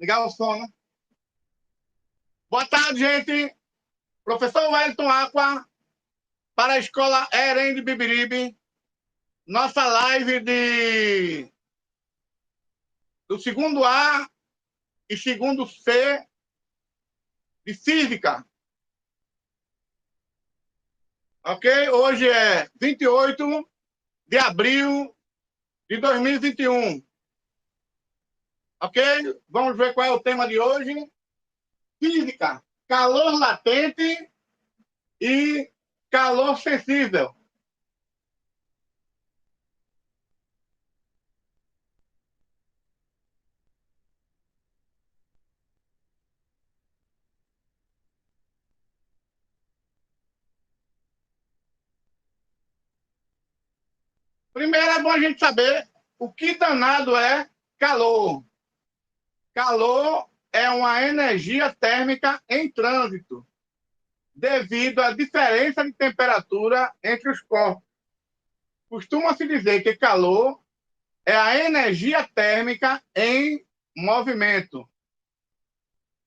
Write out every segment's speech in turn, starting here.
Ligar o som, né? Boa tarde, gente. Professor Wellington Aqua, para a Escola EREM de Bibiribe. Nossa live do segundo A e segundo C de Física. Ok? Hoje é 28 de abril de 2021. Ok? Vamos ver qual é o tema de hoje. Física, calor latente e calor sensível. Primeiro é bom a gente saber o que danado é calor. Calor é uma energia térmica em trânsito, devido à diferença de temperatura entre os corpos. Costuma-se dizer que calor é a energia térmica em movimento.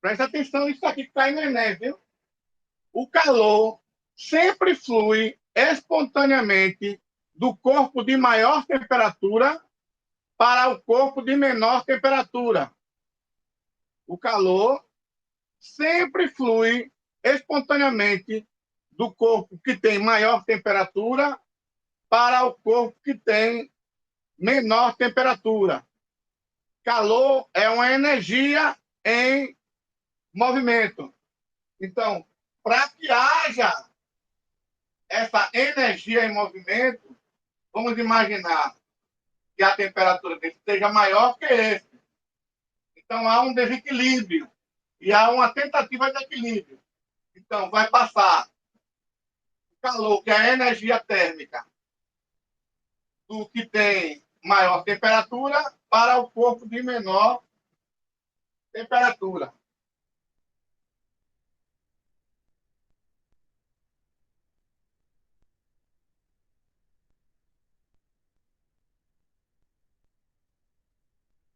Presta atenção nisso aqui que está aí no Enem, viu? O calor sempre flui espontaneamente do corpo de maior temperatura para o corpo de menor temperatura. O calor sempre flui espontaneamente do corpo que tem maior temperatura para o corpo que tem menor temperatura. Calor é uma energia em movimento. Então, para que haja essa energia em movimento, vamos imaginar que a temperatura dele seja maior que esse. Então, há um desequilíbrio e há uma tentativa de equilíbrio. Então, vai passar o calor, que é a energia térmica, do que tem maior temperatura para o corpo de menor temperatura.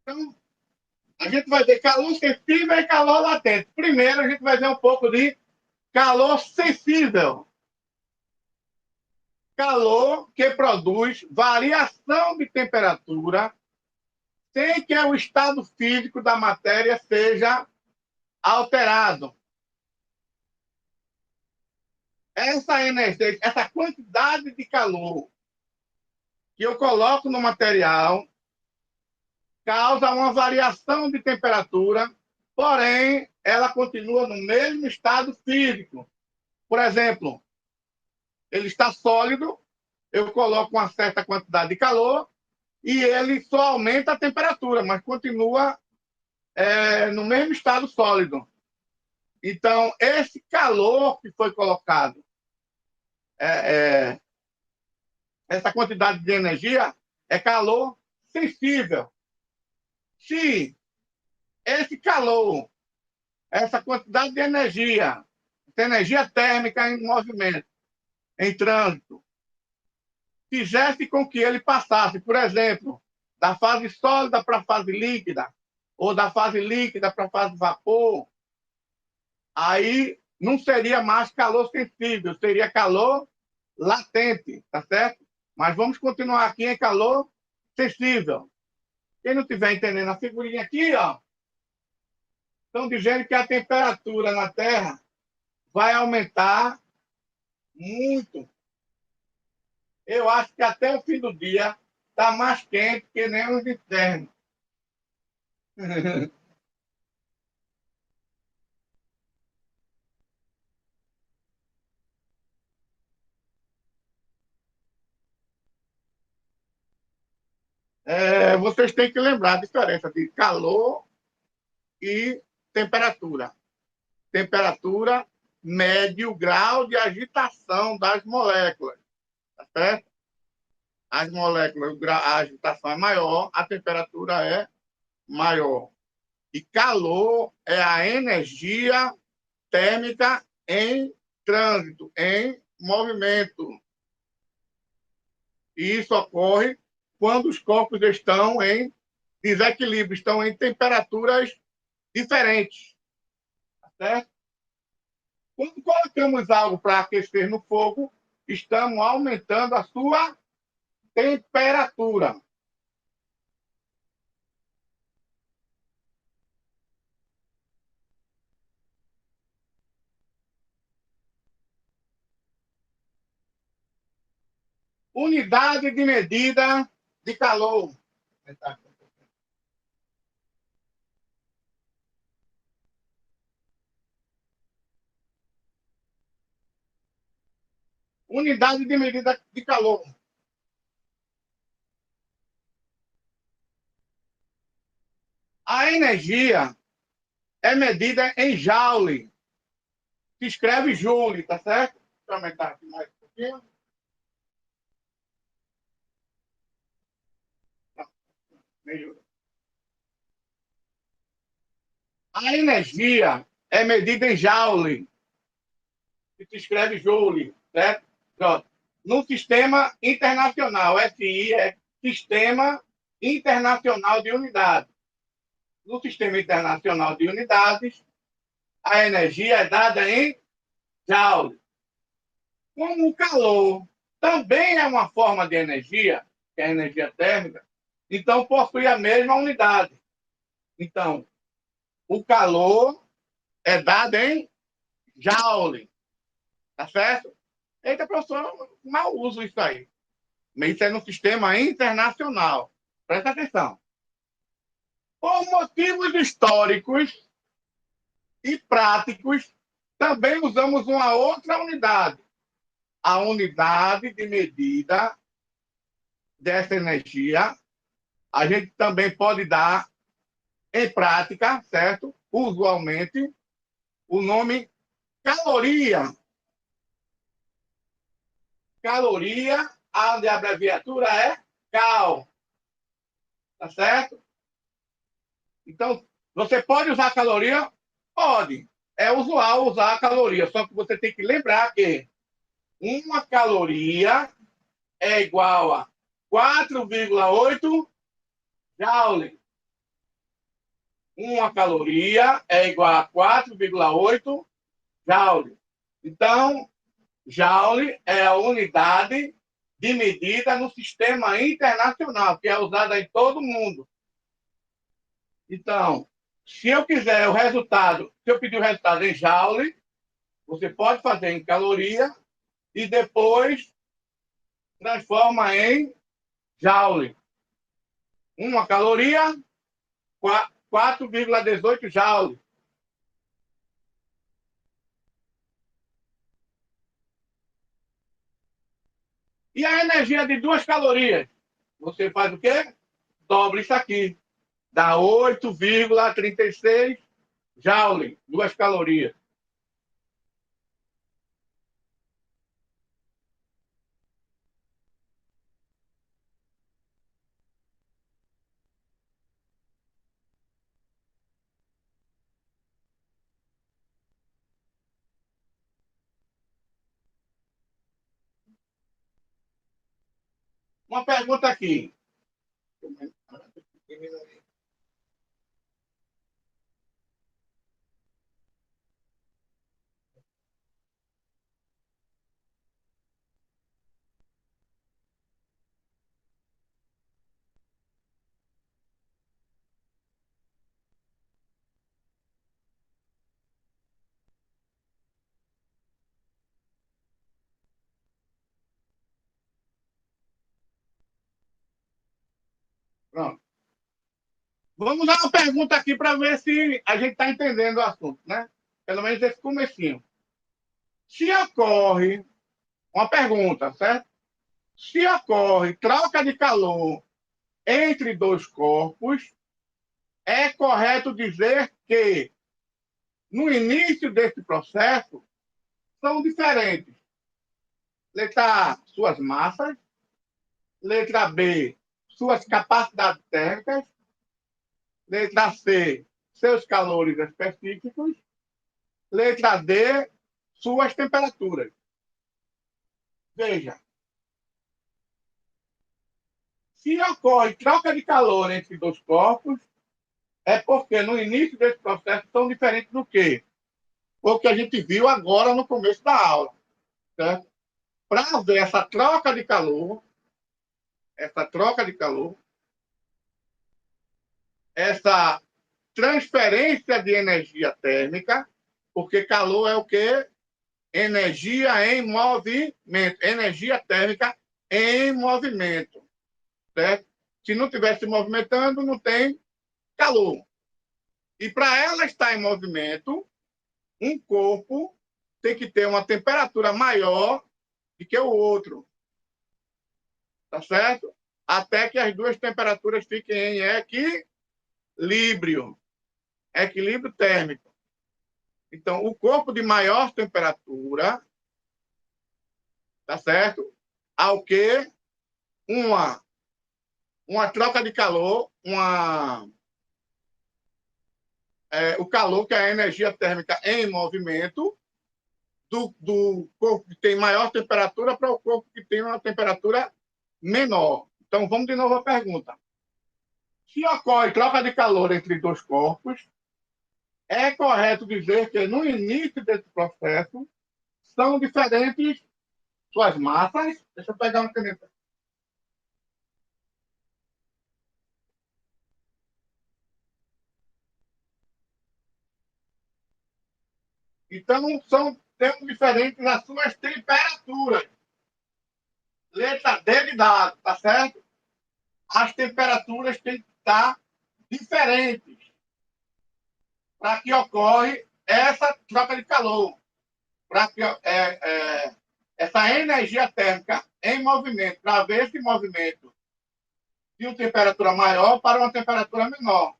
Então, a gente vai ver calor sensível e calor latente. Primeiro, a gente vai ver um pouco de calor sensível. Calor que produz variação de temperatura sem que o estado físico da matéria seja alterado. Essa energia, essa quantidade de calor que eu coloco no material causa uma variação de temperatura, porém, ela continua no mesmo estado físico. Por exemplo, ele está sólido, eu coloco uma certa quantidade de calor e ele só aumenta a temperatura, mas continua no mesmo estado sólido. Então, esse calor que foi colocado, essa quantidade de energia, é calor sensível. Se esse calor, essa quantidade de energia, essa energia térmica em movimento, em trânsito, fizesse com que ele passasse, por exemplo, da fase sólida para a fase líquida, ou da fase líquida para a fase vapor, aí não seria mais calor sensível, seria calor latente, tá certo? Mas vamos continuar aqui em calor sensível. Quem não estiver entendendo a figurinha aqui, ó, estão dizendo que a temperatura na Terra vai aumentar muito. Eu acho que até o fim do dia está mais quente que nem os infernos. Vocês têm que lembrar a diferença de calor e temperatura. Temperatura mede o grau de agitação das moléculas, tá certo? As moléculas, a agitação é maior, a temperatura é maior. E calor é a energia térmica em trânsito, em movimento. E isso ocorre quando os corpos estão em desequilíbrio, estão em temperaturas diferentes. Tá certo? Quando colocamos algo para aquecer no fogo, estamos aumentando a sua temperatura. Unidade de medida de calor. Unidade de medida de calor. A energia é medida em joule. Se escreve joule, tá certo? Deixa eu aumentar aqui mais um pouquinho. A energia é medida em joule. Se escreve joule, certo? Pronto. No sistema internacional, SI é Sistema Internacional de Unidades. No Sistema Internacional de Unidades, a energia é dada em joule. Como o calor também é uma forma de energia, que é a energia térmica, então possui a mesma unidade. Então, o calor é dado em joule. Tá certo? Eita, professor, mal uso isso aí. Mas isso é no sistema internacional. Presta atenção. Por motivos históricos e práticos, também usamos uma outra unidade. A unidade de medida dessa energia, a gente também pode dar, em prática, certo? Usualmente, o nome caloria. Caloria, a abreviatura é cal. Tá certo? Então, você pode usar caloria? Pode. É usual usar a caloria, só que você tem que lembrar que uma caloria é igual a 4,8 joule. Uma caloria é igual a 4,8 joule. Então, joule é a unidade de medida no sistema internacional, que é usada em todo o mundo. Então, se eu quiser o resultado, se eu pedir o resultado em joule, você pode fazer em caloria e depois transforma em joule. Uma caloria, 4,18 joule. E a energia de 2 calorias? Você faz o quê? Dobra isso aqui. Dá 8,36 joule, 2 calorias. Uma pergunta aqui. Pronto. Vamos dar uma pergunta aqui para ver se a gente está entendendo o assunto, né? Pelo menos esse comecinho. Se ocorre, uma pergunta, certo? Se ocorre troca de calor entre dois corpos, é correto dizer que, no início desse processo, são diferentes. Letra A, suas massas. Letra B, suas capacidades térmicas. Letra C, seus calores específicos. Letra D, suas temperaturas. Veja, se ocorre troca de calor entre dois corpos, é porque no início desse processo são diferentes do quê? O que a gente viu agora no começo da aula. Para ver essa troca de calor, essa transferência de energia térmica, porque calor é o quê? Energia em movimento, energia térmica em movimento, certo? Se não estiver se movimentando, não tem calor. E para ela estar em movimento, um corpo tem que ter uma temperatura maior do que o outro, tá certo? Até que as duas temperaturas fiquem em equilíbrio térmico. Então, o corpo de maior temperatura, tá certo? Ao que uma troca de calor, o calor, que é a energia térmica em movimento, do corpo que tem maior temperatura para o corpo que tem uma temperatura menor. Então, vamos de novo à pergunta. Se ocorre troca de calor entre dois corpos, é correto dizer que no início desse processo são diferentes suas massas. Deixa eu pegar uma caneta. Então, são tempos diferentes as suas temperaturas. Letra D de dado, tá certo? As temperaturas têm que estar diferentes para que ocorre essa troca de calor, para que essa energia térmica em movimento, para ver esse movimento de uma temperatura maior para uma temperatura menor.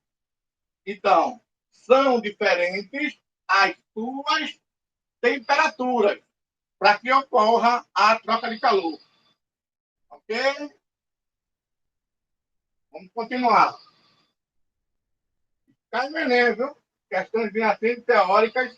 Então, são diferentes as suas temperaturas para que ocorra a troca de calor. Ok? Vamos continuar. Cai no Enem, viu? Questões assim teóricas.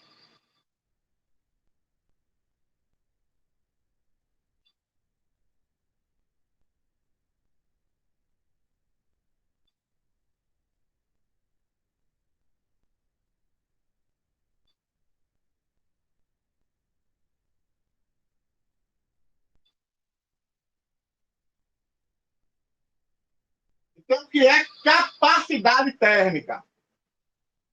Então, o que é capacidade térmica?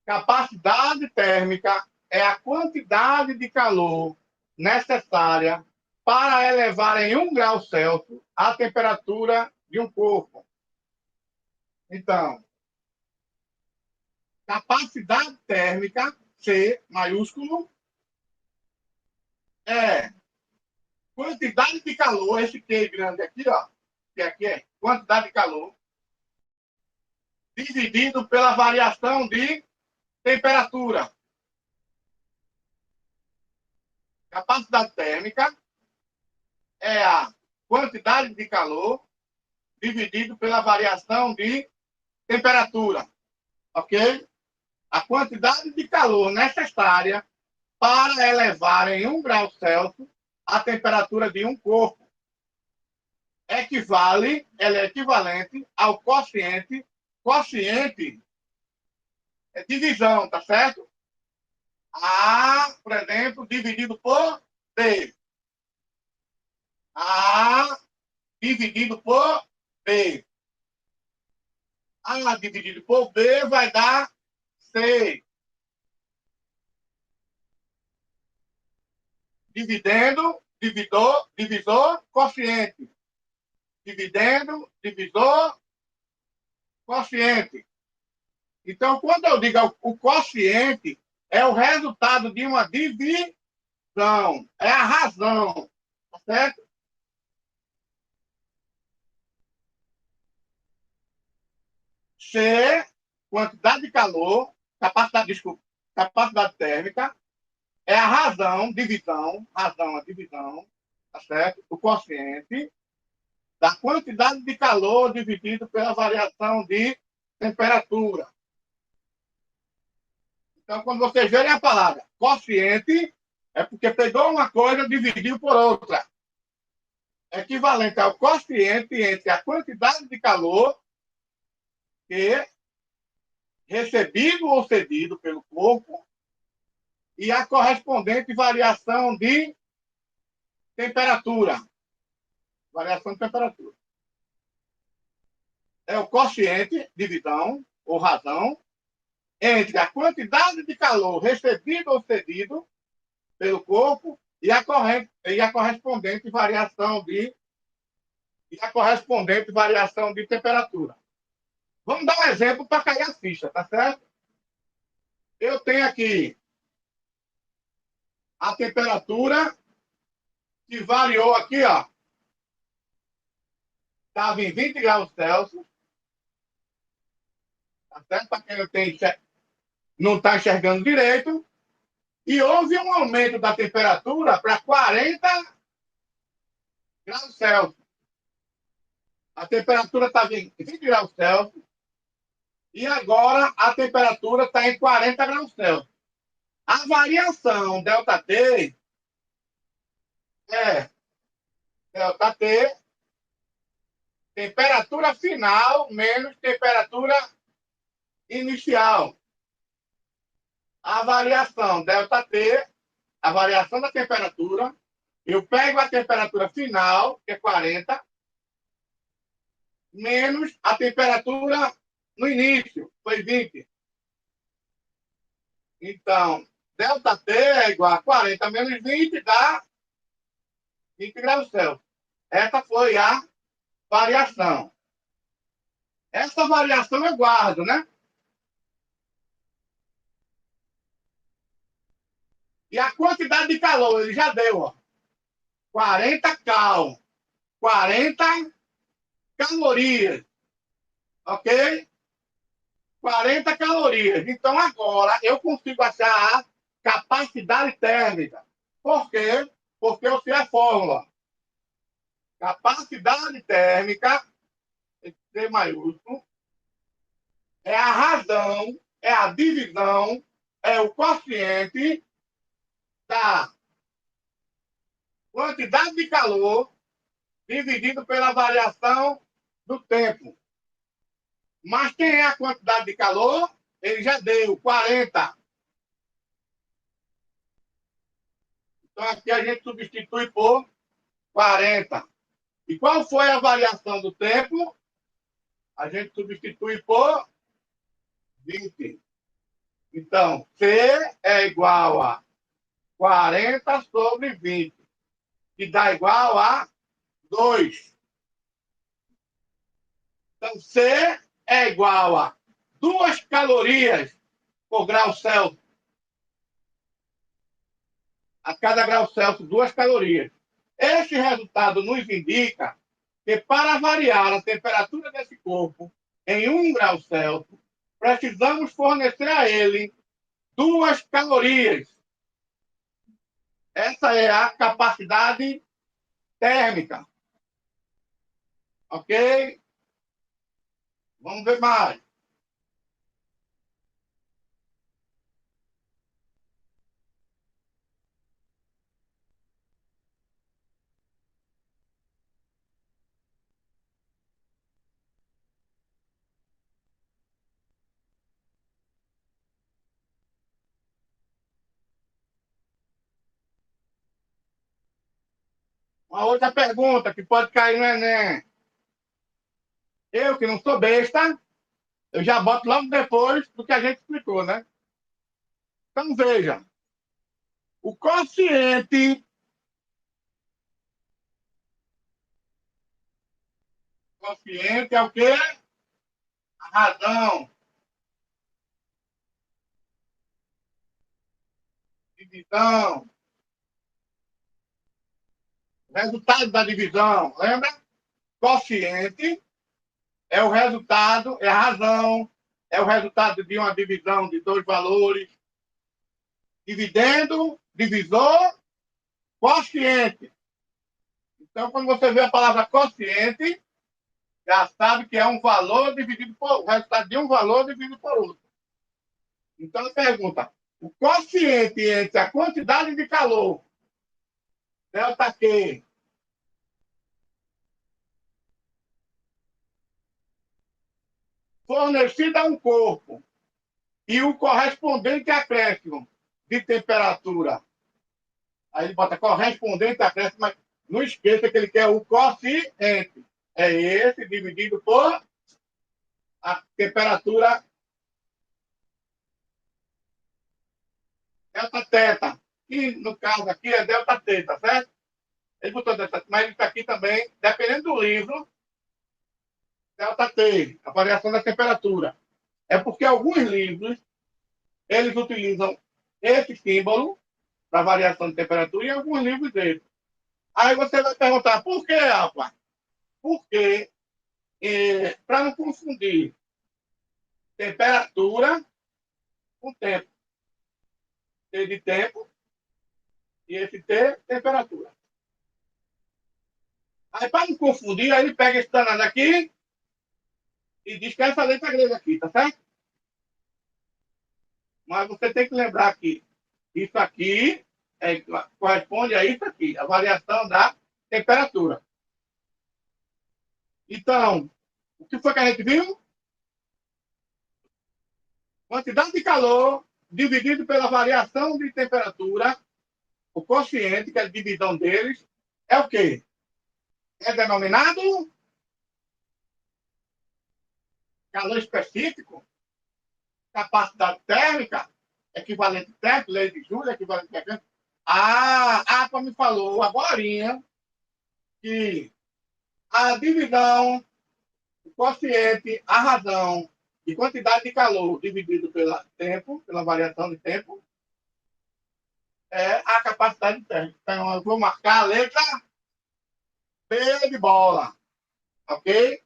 Capacidade térmica é a quantidade de calor necessária para elevar em 1 grau Celsius a temperatura de um corpo. Então, capacidade térmica, C maiúsculo, é quantidade de calor, esse Q grande aqui, ó, que aqui é quantidade de calor, dividido pela variação de temperatura. Capacidade térmica é a quantidade de calor dividido pela variação de temperatura, ok? A quantidade de calor necessária para elevar em 1 grau Celsius a temperatura de um corpo ela é equivalente ao quociente é divisão, tá certo? A, por exemplo, dividido por B. A dividido por B. A dividido por B vai dar C. Dividendo, divisor, quociente. Dividendo, divisor, quociente. Então, quando eu digo o quociente, é o resultado de uma divisão. É a razão. Tá certo? C, quantidade de calor, capacidade térmica, é a razão, a divisão, tá certo? O quociente da quantidade de calor dividido pela variação de temperatura. Então, quando vocês verem a palavra quociente, é porque pegou uma coisa e dividiu por outra. É equivalente ao quociente entre a quantidade de calor que recebido ou cedido pelo corpo e a correspondente variação de temperatura. Variação de temperatura. É o quociente, divisão ou razão, entre a quantidade de calor recebido ou cedido pelo corpo e a correspondente variação de temperatura. Vamos dar um exemplo para cair a ficha, tá certo? Eu tenho aqui a temperatura que variou aqui, ó. Estava em 20 graus Celsius. Tá certo? Para quem não está enxergando direito. E houve um aumento da temperatura para 40 graus Celsius. A temperatura estava em 20 graus Celsius. E agora a temperatura está em 40 graus Celsius. A variação ΔT é ΔT, temperatura final menos temperatura inicial. A variação ΔT, a variação da temperatura, eu pego a temperatura final, que é 40, menos a temperatura no início, foi 20. Então, ΔT é igual a 40 menos 20, dá 20 graus Celsius. Essa foi a variação. Essa variação eu guardo, né? E a quantidade de calor, ele já deu, ó. 40 cal. 40 calorias. Ok? 40 calorias. Então, agora, eu consigo achar a capacidade térmica. Por quê? Porque eu sei a fórmula. Capacidade térmica, C maiúsculo, é a razão, é a divisão, é o quociente da quantidade de calor dividido pela variação do tempo. Mas quem é a quantidade de calor? Ele já deu 40. Então aqui a gente substitui por 40. E qual foi a variação do tempo? A gente substitui por 20. Então, C é igual a 40 sobre 20, que dá igual a 2. Então, C é igual a 2 calorias por grau Celsius. A cada grau Celsius, 2 calorias. Este resultado nos indica que para variar a temperatura desse corpo em 1 grau Celsius, precisamos fornecer a ele 2 calorias. Essa é a capacidade térmica. Ok? Vamos ver mais. Uma outra pergunta que pode cair no Enem. Eu, que não sou besta, eu já boto logo depois do que a gente explicou, né? Então, veja. O quociente é o quê? A razão. Divisão. Resultado da divisão. Lembra? Quociente é o resultado, é a razão, é o resultado de uma divisão de dois valores. Dividendo, divisor, quociente. Então, quando você vê a palavra quociente, já sabe que é um valor dividido por o resultado de um valor dividido por outro. Então, a pergunta: o quociente entre a quantidade de calor, ΔQ, fornecida a um corpo e o correspondente acréscimo de temperatura. Aí ele bota correspondente acréscimo, mas não esqueça que ele quer o quociente. É esse dividido por a temperatura delta teta. Que no caso aqui é delta teta, certo? Ele botou delta, mas isso aqui também, dependendo do livro, delta T, a variação da temperatura. É porque alguns livros, eles utilizam esse símbolo para variação de temperatura e alguns livros deles. Aí você vai perguntar, por que, Alfa? Porque, para não confundir temperatura com tempo. T de tempo e esse T, temperatura. Aí, para não confundir, aí ele pega esse danado aqui e diz que é essa letra grega aqui, tá certo? Mas você tem que lembrar que isso aqui corresponde a isso aqui, a variação da temperatura. Então, o que foi que a gente viu? Quantidade de calor dividido pela variação de temperatura, o quociente, que é a divisão deles, é o quê? É denominado calor específico, capacidade térmica, equivalente térmico, lei de Joule, equivalente térmico. A APA me falou agora que a divisão, o quociente, a razão e quantidade de calor dividido pelo tempo, pela variação de tempo, é a capacidade térmica. Então, eu vou marcar a letra B de bola. Ok?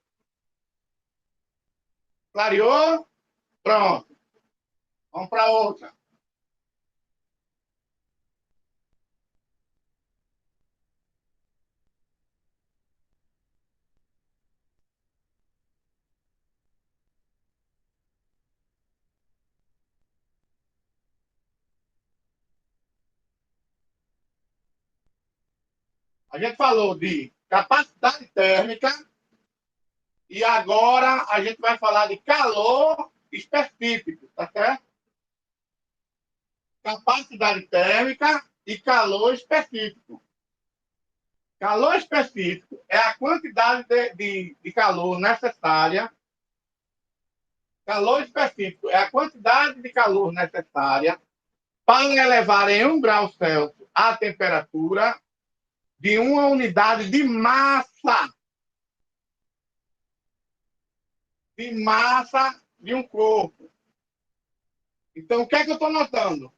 Clareou? Pronto. Vamos para outra. A gente falou de capacidade térmica e agora a gente vai falar de calor específico, tá certo? Capacidade térmica e calor específico. Calor específico é a quantidade de calor necessária. Calor específico é a quantidade de calor necessária para elevar em 1 grau Celsius a temperatura de uma unidade de massa de um corpo. Então, o que é que eu estou notando?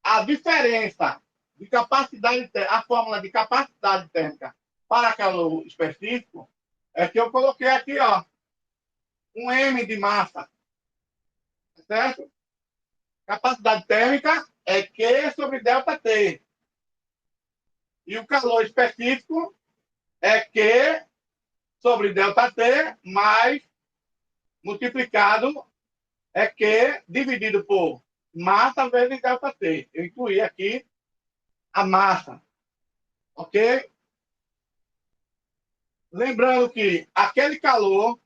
A diferença de capacidade, a fórmula de capacidade térmica para calor específico é que eu coloquei aqui, ó, um M de massa, certo? Capacidade térmica é Q sobre delta T. E o calor específico é Q sobre delta T mais multiplicado é Q dividido por massa vezes delta T. Eu incluí aqui a massa. Ok? Lembrando que aquele calor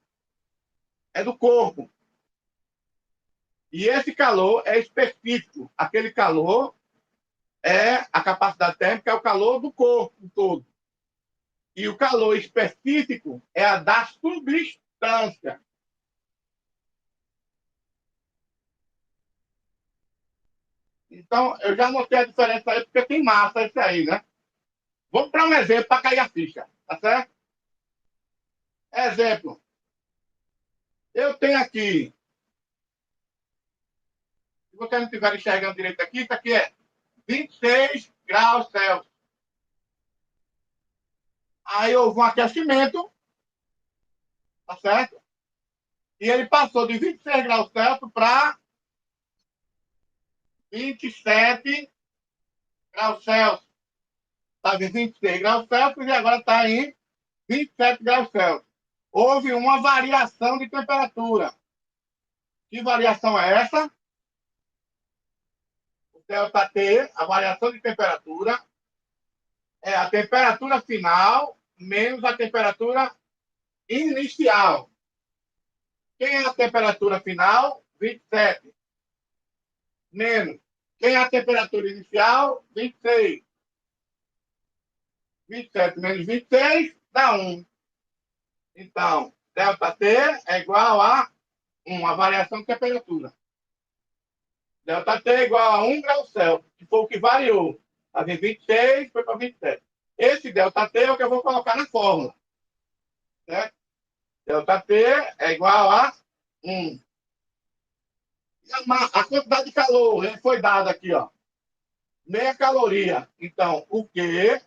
é do corpo. E esse calor é específico. Aquele calor é a capacidade térmica, é o calor do corpo todo. E o calor específico é a da substância. Então, eu já notei a diferença aí, porque tem massa esse aí, né? Vamos para um exemplo para cair a ficha, tá certo? Exemplo. Eu tenho aqui, se você não estiver enxergando direito aqui, isso aqui é 26 graus Celsius. Aí houve um aquecimento, tá certo? E ele passou de 26 graus Celsius para 27 graus Celsius. Estava em 26 graus Celsius e agora está em 27 graus Celsius. Houve uma variação de temperatura. Que variação é essa? O delta T, a variação de temperatura, é a temperatura final menos a temperatura inicial. Quem é a temperatura final? 27. menos. Quem é a temperatura inicial? 26. 27 menos 26 dá 1. Então, ΔT é igual a 1, a variação de temperatura. ΔT é igual a 1 grau Celsius, que foi o que variou. A de 26 foi para 27. Esse ΔT é o que eu vou colocar na fórmula. Certo? ΔT é igual a 1. E a quantidade de calor, ele foi dada aqui, ó. Meia caloria. Então, o Q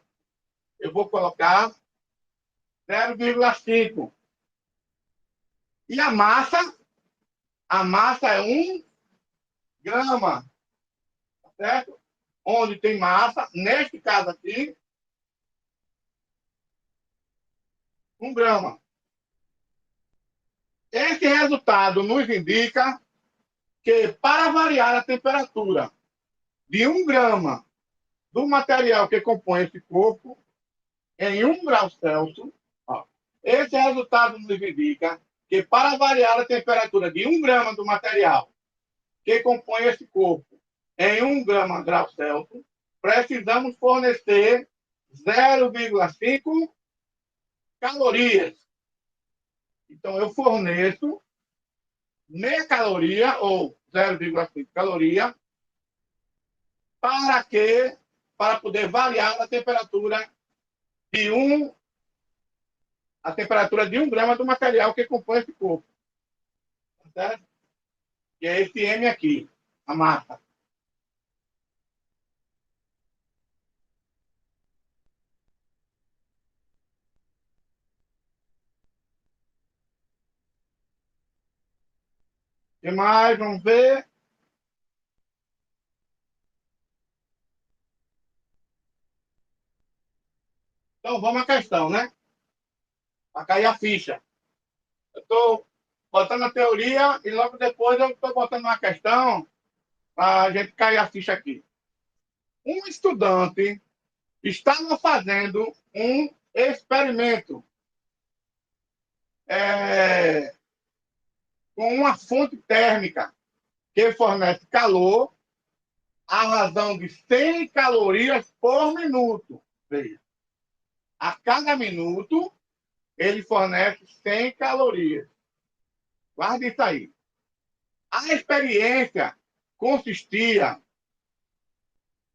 eu vou colocar 0,5. E a massa é 1 grama, certo? Onde tem massa, neste caso aqui, 1 grama. Esse resultado nos indica que, para variar a temperatura de 1 grama do material que compõe esse corpo em 1 grau Celsius, ó, esse resultado nos indica que, para variar a temperatura de 1 grama do material que compõe esse corpo em 1 grau Celsius, precisamos fornecer 0,5 calorias. Então, eu forneço meia caloria, ou 0,5 caloria, para poder variar a temperatura de 1 grama do material que compõe esse corpo. Certo? Que é esse M aqui, a massa. O que mais? Vamos ver. Então, vamos à questão, né? Para cair a ficha. Eu estou botando a teoria e logo depois eu estou botando uma questão para a gente cair a ficha aqui. Um estudante estava fazendo um experimento com uma fonte térmica que fornece calor à razão de 100 calorias por minuto. Veja, a cada minuto ele fornece 100 calorias. Guarda isso aí. A experiência consistia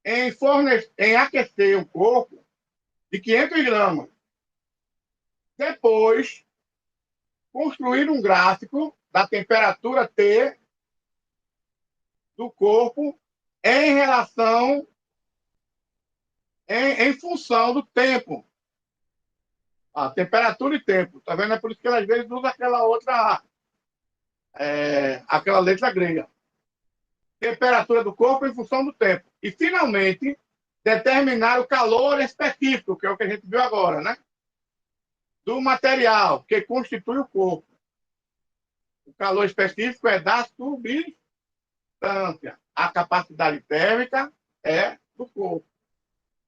em aquecer o corpo de 500 gramas. Depois, construir um gráfico da temperatura T do corpo em relação, em função do tempo. A temperatura e tempo. Tá vendo? É por isso que às vezes usa aquela outra, aquela letra grega. Temperatura do corpo em função do tempo. E, finalmente, determinar o calor específico, que é o que a gente viu agora, né? Do material que constitui o corpo. O calor específico é da substância. A capacidade térmica é do corpo.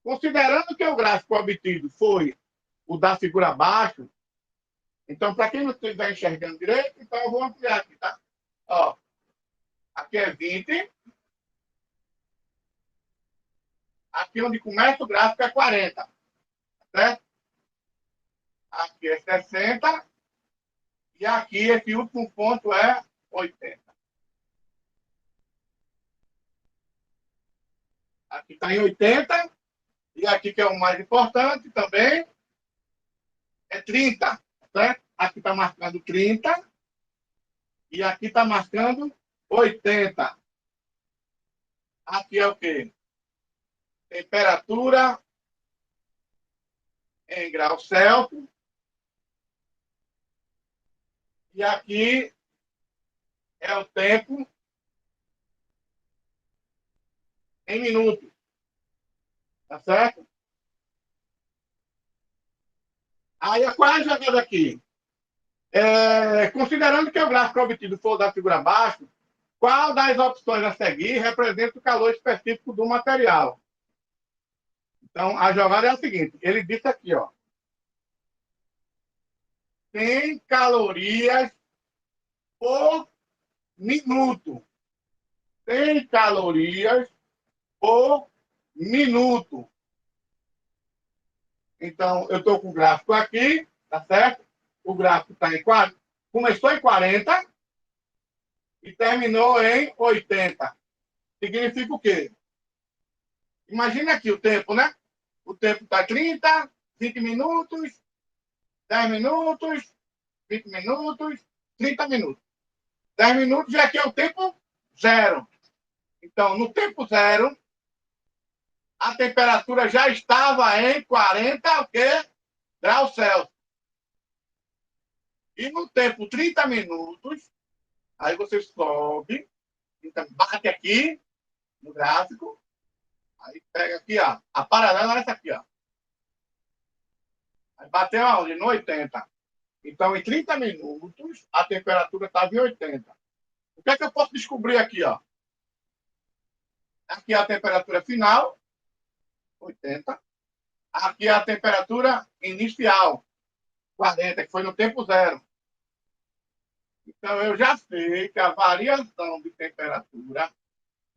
Considerando que o gráfico obtido foi o da figura abaixo, então, para quem não estiver enxergando direito, então eu vou ampliar aqui, tá? Ó, aqui é 20. Aqui onde começa o gráfico é 40. Certo? Aqui é 60. E aqui esse último ponto é 80. Aqui está em 80. E aqui, que é o mais importante também, é 30. Certo? Aqui está marcando 30. E aqui está marcando 80. Aqui é o quê? Temperatura em graus Celsius. E aqui é o tempo em minutos. Tá certo? Aí, qual é a jogada aqui? Considerando que o gráfico obtido for da figura abaixo, qual das opções a seguir representa o calor específico do material? Então, a jogada é a seguinte. Ele disse aqui, ó, 100 calorias por minuto. 100 calorias por minuto. Então, eu estou com o gráfico aqui, tá certo? O gráfico está em 40, começou em 40 e terminou em 80. Significa o quê? Imagina aqui o tempo, né? O tempo está 30, 20 minutos, 10 minutos, 20 minutos, 30 minutos. 10 minutos já que é o tempo zero. Então, no tempo zero, a temperatura já estava em 40 o quê? Graus Celsius. E no tempo 30 minutos, aí você sobe, então bate aqui no gráfico, aí pega aqui, ó, a paralela é essa aqui, ó. Aí bateu aonde? No 80. Então, em 30 minutos, a temperatura estava em 80. O que é que eu posso descobrir aqui, ó? Aqui é a temperatura final, 80. Aqui é a temperatura inicial, 40, que foi no tempo zero. Então, eu já sei que a variação de temperatura,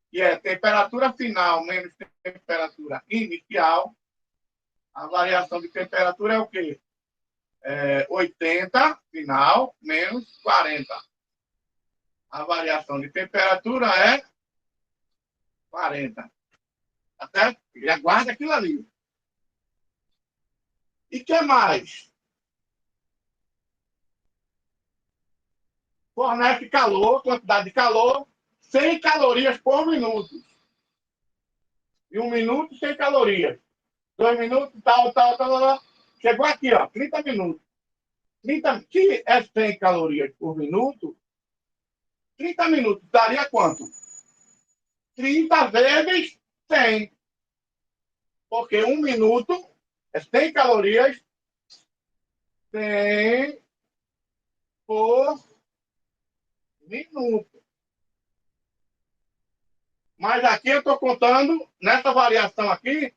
que é temperatura final menos temperatura inicial, a variação de temperatura é o quê? 80 final menos 40. A variação de temperatura é 40. Tá certo? E aguarda aquilo ali. E o que mais? Fornece calor, quantidade de calor, 100 calorias por minuto. E 1 minuto, 100 calorias. 2 minutos, tal. Chegou aqui, ó, 30 minutos. 30, se é 100 calorias por minuto, 30 minutos daria quanto? 30 vezes 100. Porque 1 minuto é 100 calorias, 100 por minuto. Mas aqui eu estou contando, nessa variação aqui,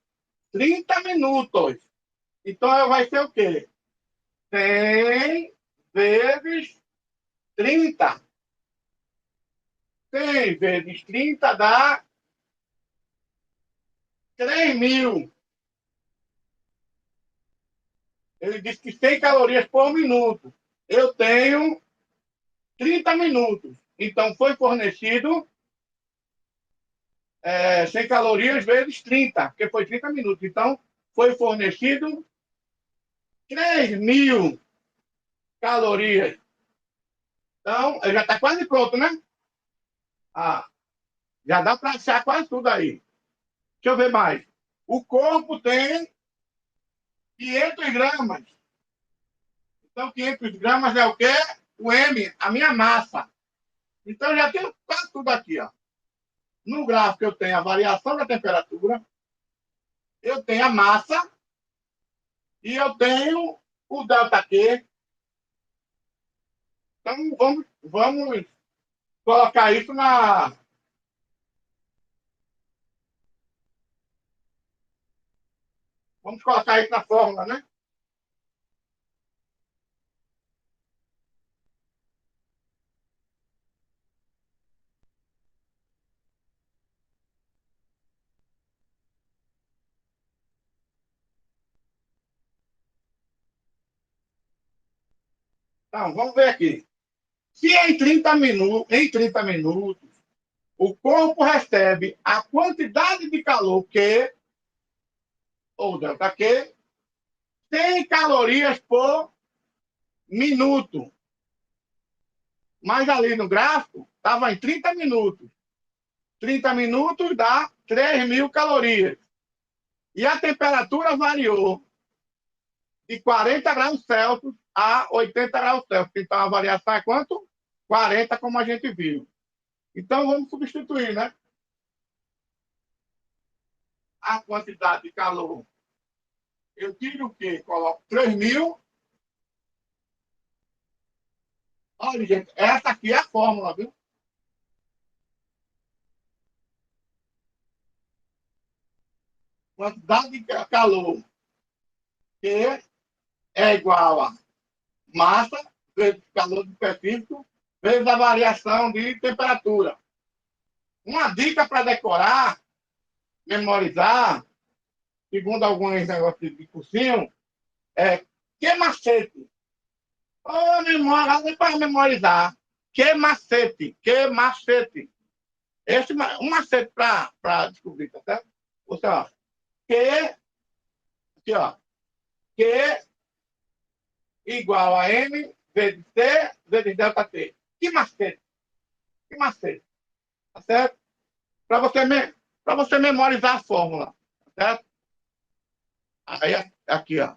30 minutos. Então vai ser o quê? 100 vezes 30. 100 vezes 30 dá 3.000. Ele disse que 100 calorias por minuto. Eu tenho 30 minutos. Então foi fornecido 100 calorias vezes 30, porque foi 30 minutos. Então foi fornecido 3.000 calorias. Então, já está quase pronto, né? Ah, já dá para achar quase tudo aí. Deixa eu ver mais. O corpo tem 500 gramas. Então, 500 gramas é o quê? O M, a minha massa. Então, já tenho quase tudo aqui, ó. No gráfico, eu tenho a variação da temperatura, eu tenho a massa e eu tenho o ΔQ. Então, vamos colocar isso na... Vamos colocar isso na fórmula, né? Então, vamos ver aqui. Se em 30 minutos, o corpo recebe a quantidade de calor que, ou ΔQ, 100 calorias por minuto. Mas ali no gráfico, estava em 30 minutos. 30 minutos dá 3.000 calorias. E a temperatura variou de 40 graus Celsius a 80 graus Celsius. Então, a variação é quanto? 40, como a gente viu. Então, vamos substituir, né? A quantidade de calor. Eu tiro o quê? Coloco 3.000. Olha, gente, essa aqui é a fórmula, viu? Quantidade de calor que é igual a massa vezes calor específico vezes a variação de temperatura. Uma dica para decorar, memorizar, segundo alguns negócios de cursinho, é que macete. Ô, memória, nem para memorizar. Que macete, que macete. Um macete para descobrir, tá certo? Você, ó, que, aqui, ó, que igual a M vezes T vezes delta T. Que macete, que macete, tá certo? Para você memorizar a fórmula, tá certo? Aí, aqui, ó.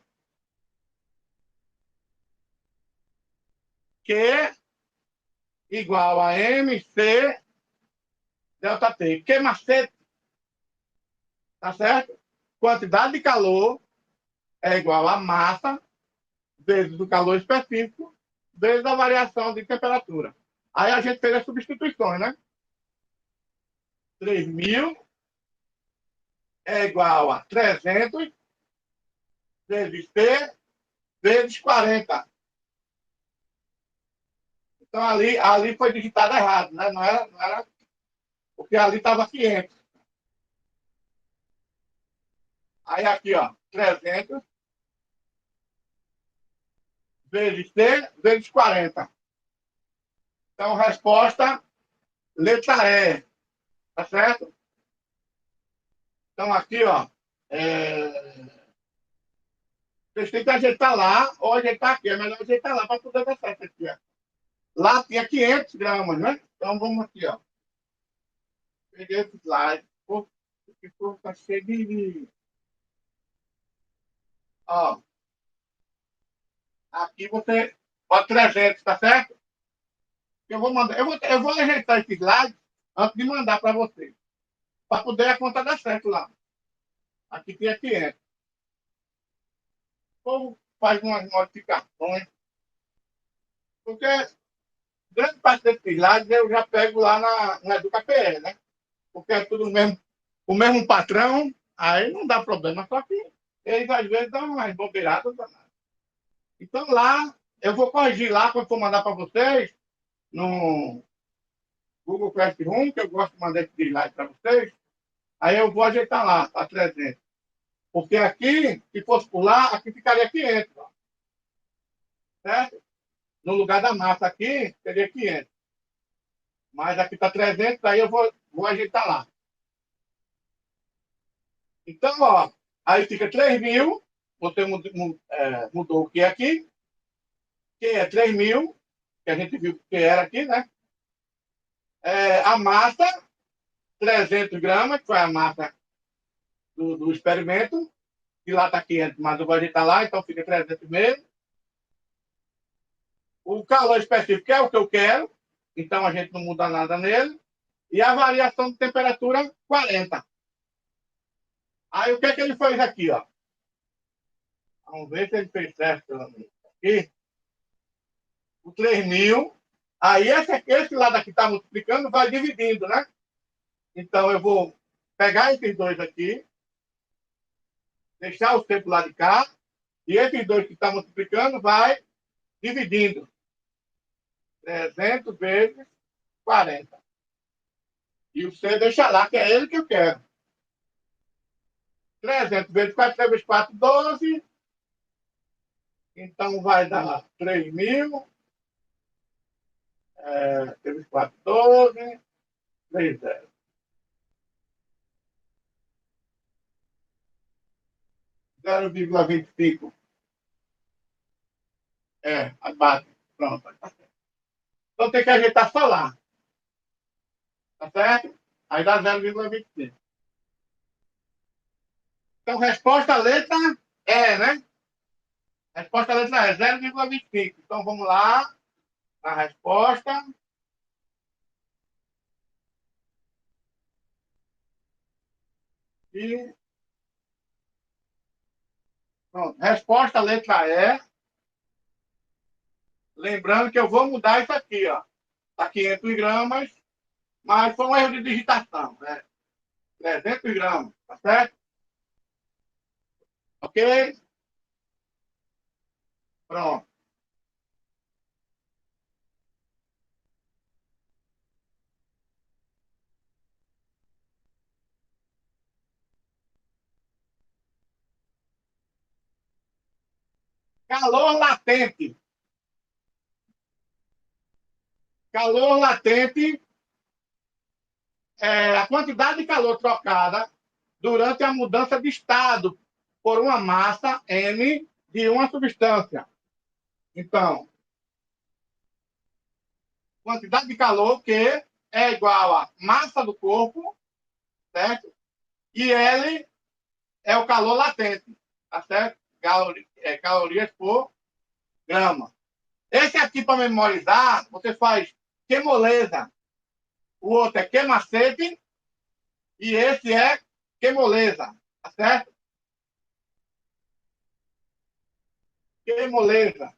Q igual a MC delta T. Que macete, tá certo? Quantidade de calor é igual a massa vezes o calor específico vezes a variação de temperatura. Aí a gente fez as substituições, né? 3.000 é igual a 300 vezes T vezes 40. Então, ali foi digitado errado, né? Não era porque ali estava 500. Aí aqui, ó, 300 vezes T vezes 40. Então, resposta, letra E, tá certo? Então, aqui, ó, vocês têm que ajeitar lá ou ajeitar aqui. É melhor ajeitar lá para poder dar certo aqui, ó. Lá tinha 500 gramas, né? Então, vamos aqui, ó. Peguei esse slide. Pô, esse povo tá cheio de... Ó, aqui você bota 300, tá certo? Eu vou mandar, eu vou ajeitar esse slide antes de mandar para vocês, para poder a conta dar certo lá. Aqui tem 500. O povo faz umas modificações, porque grande parte desses slides eu já pego lá na EducaPR, né? Porque é tudo o mesmo patrão, aí não dá problema. Só que eles às vezes dão umas bobeiradas danadas. Então lá, eu vou corrigir lá quando for mandar para vocês, no Google Classroom, que eu gosto de mandar esse slide para vocês, aí eu vou ajeitar lá, para 300. Porque aqui, se fosse por lá, aqui ficaria 500, ó, certo? No lugar da massa aqui, seria 500. Mas aqui está 300, aí eu vou ajeitar lá. Então, ó, aí fica 3.000, você mudou o que aqui, que é 3.000, que a gente viu que era aqui, né? A massa, 300 gramas, que foi a massa do experimento, que lá está 500, mas eu vou ajeitar lá, então fica 300 mesmo. O calor específico é o que eu quero, então a gente não muda nada nele. E a variação de temperatura, 40. Aí o que é que ele fez aqui, ó? Vamos ver se ele fez certo aqui. O 3.000. Aí esse lado aqui está multiplicando, vai dividindo, né? Então eu vou pegar esses dois aqui, deixar o tempo lá de cá, e esses dois que estão multiplicando vai dividindo. 300 vezes 40. E você deixa lá, que é ele que eu quero. 300 vezes 4, 3 vezes 4, 12. Então vai dar 3.000. Vezes 4, 12. 3, 0. 0,25. Abate. Pronto. Então tem que ajeitar só lá. Tá certo? Aí dá 0,25. Então, resposta letra né? Resposta letra E, 0,25. Então, vamos lá. A resposta. E pronto. Resposta letra E. Lembrando que eu vou mudar isso aqui, ó. Tá 500 gramas, mas foi um erro de digitação, né? 300 gramas, tá certo? Ok? Pronto. Calor latente. Calor latente é a quantidade de calor trocada durante a mudança de estado por uma massa M de uma substância. Então, quantidade de calor Q é igual a massa do corpo, certo? E L é o calor latente, tá certo? Calorias por grama. Esse aqui, para memorizar, você faz que moleza. O outro é que macete e esse é que moleza, tá certo? Que moleza.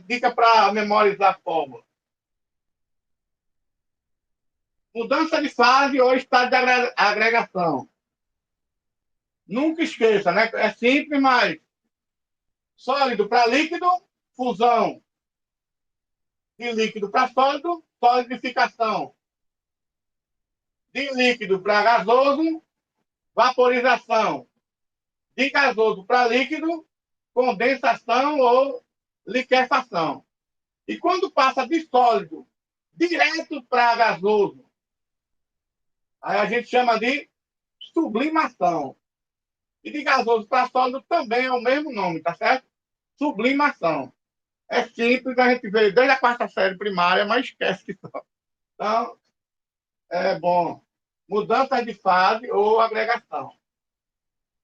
Dica para memorizar a fórmula. Mudança de fase ou estado de agregação. Nunca esqueça, né? É simples, mas sólido para líquido, fusão. De líquido para sólido, solidificação. De líquido para gasoso, vaporização. De gasoso para líquido, condensação ou liquefação. E quando passa de sólido direto para gasoso, aí a gente chama de sublimação. E de gasoso para sólido também é o mesmo nome, tá certo? Sublimação. É simples, a gente veio desde a quarta série primária, mas esquece que só. Então, é bom. Mudança de fase ou agregação.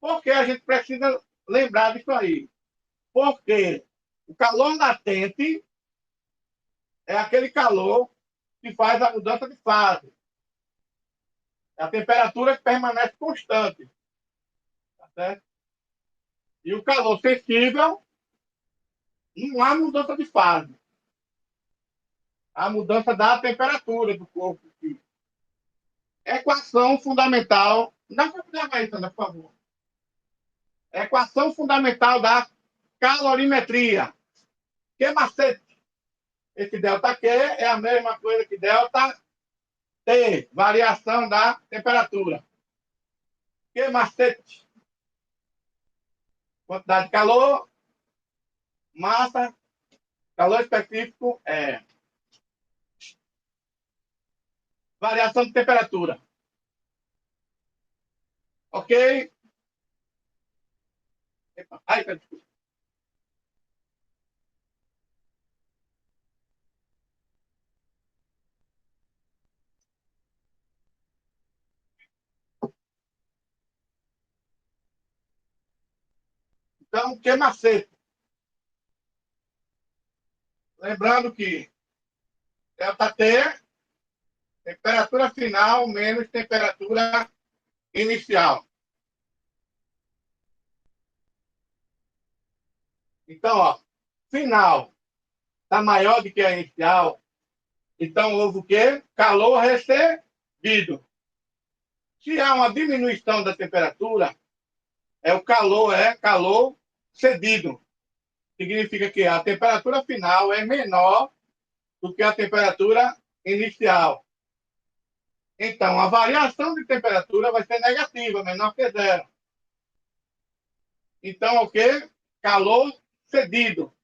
Por que a gente precisa lembrar disso aí? Porque o calor latente é aquele calor que faz a mudança de fase. É a temperatura que permanece constante. Tá certo? E o calor sensível, não há mudança de fase. Há mudança da temperatura do corpo. Equação fundamental. Dá para pegar aí, Sandra, por favor. Equação fundamental da calorimetria. Que macete? Esse delta Q é a mesma coisa que delta T, variação da temperatura. Que macete? Quantidade de calor, massa, calor específico é variação de temperatura. Ok? Ai, desculpa. Então, que macete? Lembrando que delta T, temperatura final menos temperatura inicial. Então, ó, final está maior do que a inicial, então houve o quê? Calor recebido. Se há uma diminuição da temperatura, o calor é calor cedido. Significa que a temperatura final é menor do que a temperatura inicial. Então, a variação de temperatura vai ser negativa, menor que zero. Então, o quê? Calor cedido.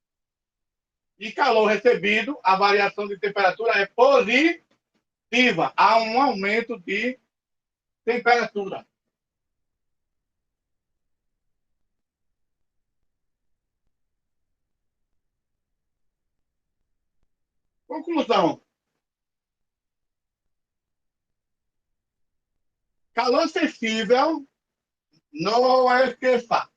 E calor recebido, a variação de temperatura é positiva. Há um aumento de temperatura. Conclusão. Calor sensível, não esqueça.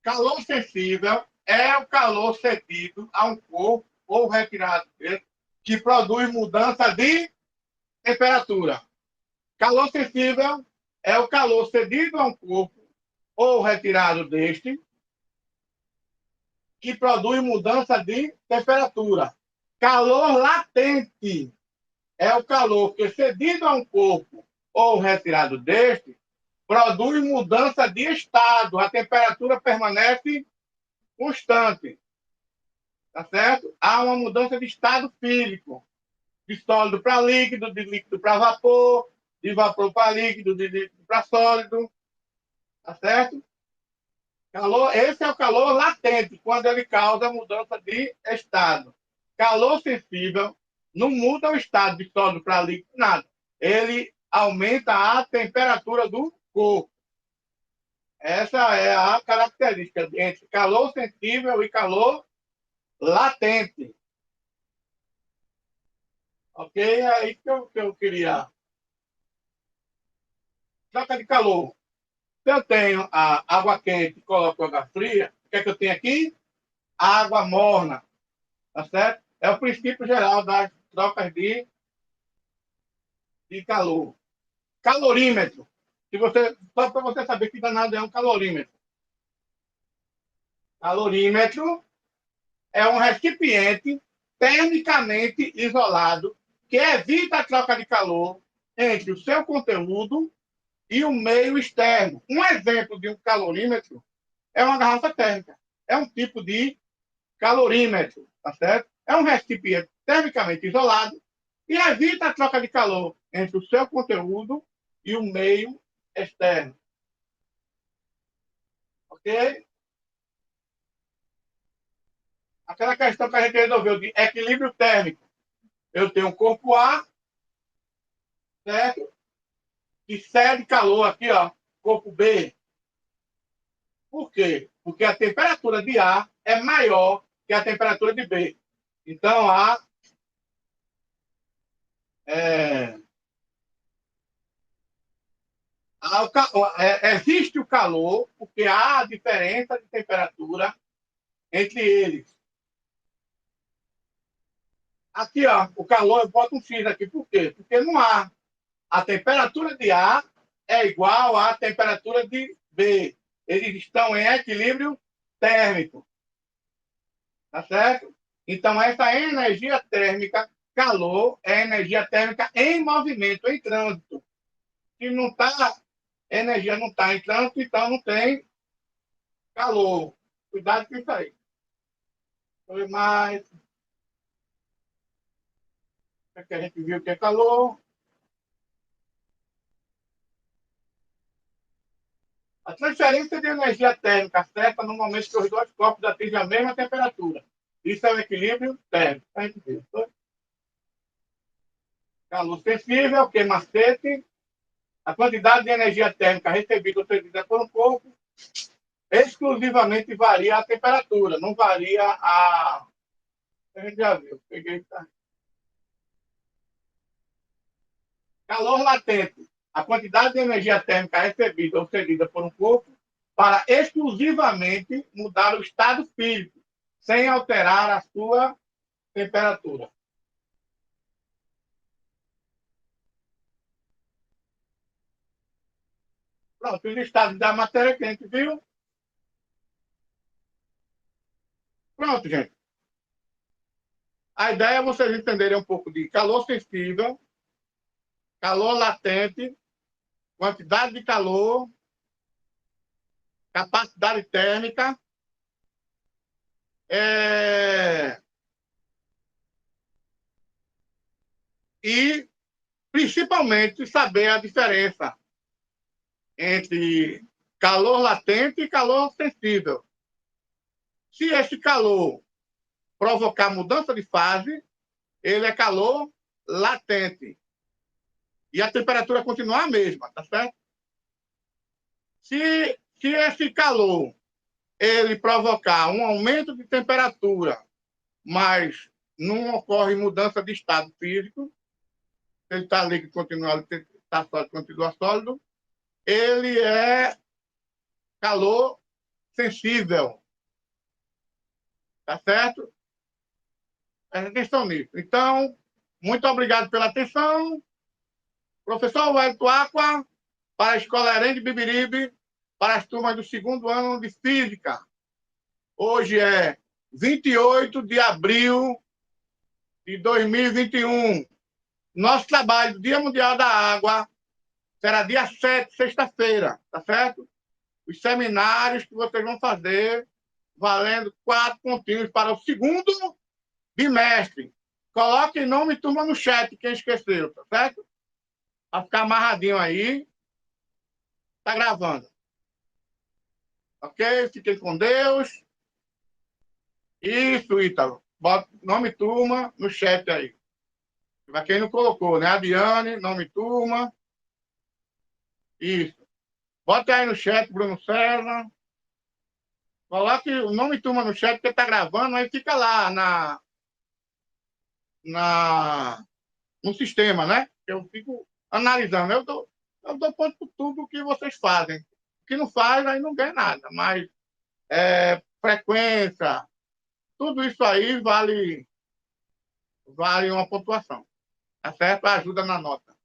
Calor sensível é o calor cedido a um corpo ou retirado dele que produz mudança de temperatura. Calor sensível é o calor cedido a um corpo ou retirado deste que produz mudança de temperatura. Calor latente é o calor que, cedido a um corpo ou retirado deste, produz mudança de estado. A temperatura permanece constante. Tá certo? Há uma mudança de estado físico. De sólido para líquido, de líquido para vapor, de vapor para líquido, de líquido para sólido. Tá certo? Calor, esse é o calor latente, quando ele causa mudança de estado. Calor sensível não muda o estado de sólido para líquido, nada. Ele aumenta a temperatura do corpo. Essa é a característica entre calor sensível e calor latente. Ok? É aí que eu queria. Troca de calor. Se eu tenho a água quente e coloco água fria, o que é que eu tenho aqui? Água morna. Tá certo? É o princípio geral das trocas de calor. Calorímetro. Só para você saber que danado é um calorímetro. Calorímetro é um recipiente termicamente isolado que evita a troca de calor entre o seu conteúdo e o meio externo. Um exemplo de um calorímetro é uma garrafa térmica. É um tipo de calorímetro, tá certo? É um recipiente termicamente isolado e evita a troca de calor entre o seu conteúdo e o meio externo. Ok? Aquela questão que a gente resolveu de equilíbrio térmico. Eu tenho um corpo A, certo? Que cede calor aqui, ó, corpo B. Por quê? Porque a temperatura de A é maior que a temperatura de B. Então, é, existe o calor, porque há a diferença de temperatura entre eles. Aqui, ó, o calor, eu boto um X aqui, por quê? Porque não há. A temperatura de A é igual à temperatura de B. Eles estão em equilíbrio térmico. Tá certo? Então, essa energia térmica, calor, é energia térmica em movimento, em trânsito. Se não está, energia não está em trânsito, então não tem calor. Cuidado com isso aí. Foi mais. Que a gente viu que é calor. A transferência de energia térmica certa no momento que os dois corpos atingem a mesma temperatura. Isso é o equilíbrio térmico. A gente viu. Calor sensível, que macete. A quantidade de energia térmica recebida ou cedida por um corpo exclusivamente varia a temperatura, não varia a. A gente já viu. Peguei. Calor latente. A quantidade de energia térmica recebida ou cedida por um corpo para exclusivamente mudar o estado físico, sem alterar a sua temperatura. Pronto, os estados da matéria quente, viu? Pronto, gente. A ideia é vocês entenderem um pouco de calor sensível, calor latente, quantidade de calor, capacidade térmica, e principalmente saber a diferença entre calor latente e calor sensível. Se esse calor provocar mudança de fase, ele é calor latente. E a temperatura continuar a mesma, tá certo? Se esse calor ele provocar um aumento de temperatura, mas não ocorre mudança de estado físico, ele está líquido, continua, está sólido, continua sólido, ele é calor sensível, tá certo? Presta atenção nisso. Então, muito obrigado pela atenção. Professor Wellington Aqua, para a Escola Herém de Bibiribe, para as turmas do segundo ano de Física. Hoje é 28 de abril de 2021. Nosso trabalho, Dia Mundial da Água, será dia 7, sexta-feira, tá certo? Os seminários que vocês vão fazer, valendo 4 pontinhos para o segundo bimestre. Coloque nome e turma no chat, quem esqueceu, tá certo? Para ficar amarradinho aí. Tá gravando. Ok? Fiquem com Deus. Isso, Ítalo. Bota nome e turma no chat aí. Para quem não colocou, né? Adiane, nome e turma. Isso. Bota aí no chat, Bruno César. Coloque o nome e turma no chat, porque está gravando, aí fica lá na, no sistema, né? Eu fico analisando. Eu dou ponto por tudo que vocês fazem. O que não faz, aí não ganha nada. Mas frequência, tudo isso aí vale uma pontuação. Tá certo? Ajuda na nota.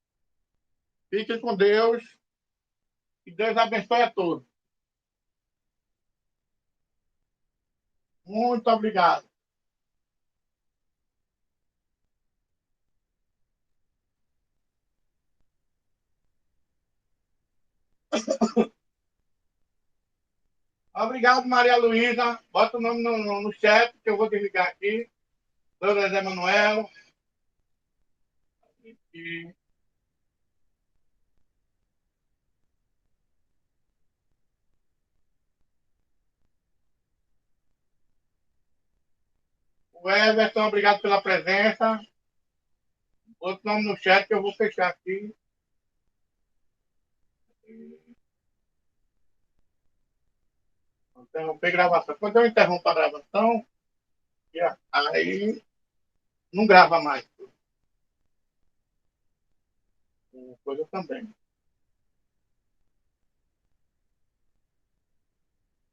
Fiquem com Deus. Que Deus abençoe a todos. Muito obrigado. Obrigado, Maria Luísa. Bota o nome no chat, que eu vou desligar aqui. Doutor Zé Manuel. E o Everton, obrigado pela presença. Outro nome no chat que eu vou fechar aqui. Interromper a gravação. Quando eu interrompo a gravação, aí não grava mais. Coisa também.